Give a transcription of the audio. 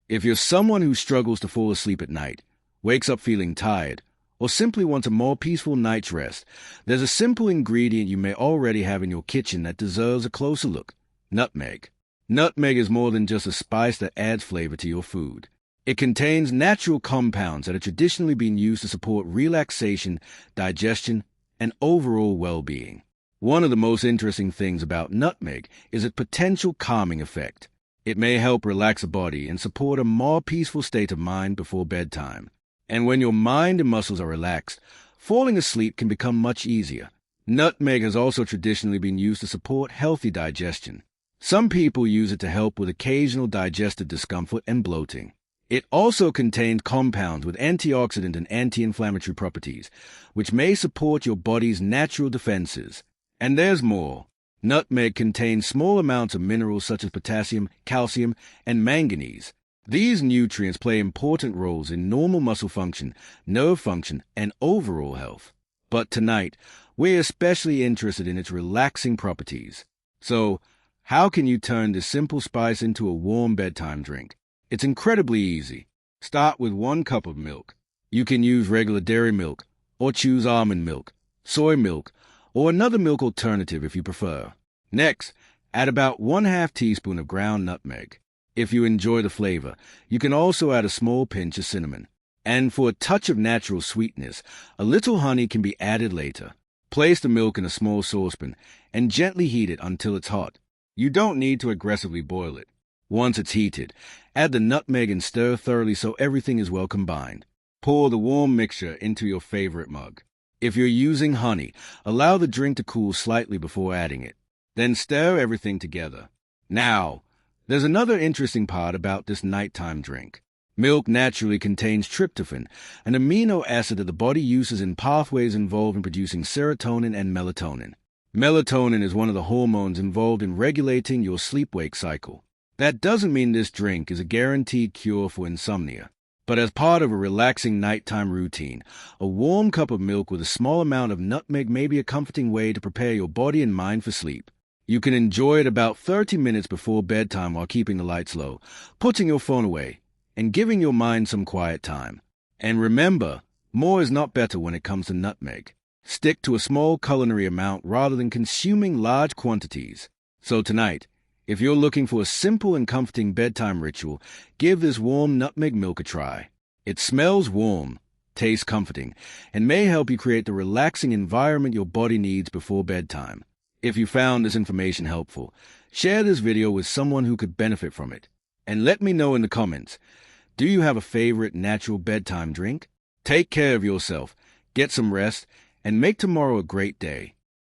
If you're someone who struggles to fall asleep at night, wakes up feeling tired, or simply wants a more peaceful night's rest, there's a simple ingredient you may already have in your kitchen that deserves a closer look: nutmeg. Nutmeg is more than just a spice that adds flavor to your food. It contains natural compounds that have traditionally been used to support relaxation, digestion, and overall well-being. One of the most interesting things about nutmeg is its potential calming effect. It may help relax the body and support a more peaceful state of mind before bedtime. And when your mind and muscles are relaxed, falling asleep can become much easier. Nutmeg has also traditionally been used to support healthy digestion. Some people use it to help with occasional digestive discomfort and bloating. It also contains compounds with antioxidant and anti-inflammatory properties, which may support your body's natural defenses. And there's more. Nutmeg contains small amounts of minerals such as potassium, calcium, and manganese. These nutrients play important roles in normal muscle function, nerve function, and overall health. But tonight, we're especially interested in its relaxing properties. So, how can you turn this simple spice into a warm bedtime drink? It's incredibly easy. Start with 1 cup of milk. You can use regular dairy milk, or choose almond milk, soy milk, or another milk alternative if you prefer. Next, add about 1/2 teaspoon of ground nutmeg. If you enjoy the flavor, you can also add a small pinch of cinnamon. And for a touch of natural sweetness, a little honey can be added later. Place the milk in a small saucepan and gently heat it until it's hot. You don't need to aggressively boil it. Once it's heated, add the nutmeg and stir thoroughly so everything is well combined. Pour the warm mixture into your favorite mug. If you're using honey, allow the drink to cool slightly before adding it. Then stir everything together. Now, there's another interesting part about this nighttime drink. Milk naturally contains tryptophan, an amino acid that the body uses in pathways involved in producing serotonin and melatonin. Melatonin is one of the hormones involved in regulating your sleep-wake cycle. That doesn't mean this drink is a guaranteed cure for insomnia. But as part of a relaxing nighttime routine, a warm cup of milk with a small amount of nutmeg may be a comforting way to prepare your body and mind for sleep. You can enjoy it about 30 minutes before bedtime while keeping the lights low, putting your phone away, and giving your mind some quiet time. And remember, more is not better when it comes to nutmeg. Stick to a small culinary amount rather than consuming large quantities. So tonight, if you're looking for a simple and comforting bedtime ritual, give this warm nutmeg milk a try. It smells warm, tastes comforting, and may help you create the relaxing environment your body needs before bedtime. If you found this information helpful, share this video with someone who could benefit from it. And let me know in the comments, do you have a favorite natural bedtime drink? Take care of yourself, get some rest, and make tomorrow a great day.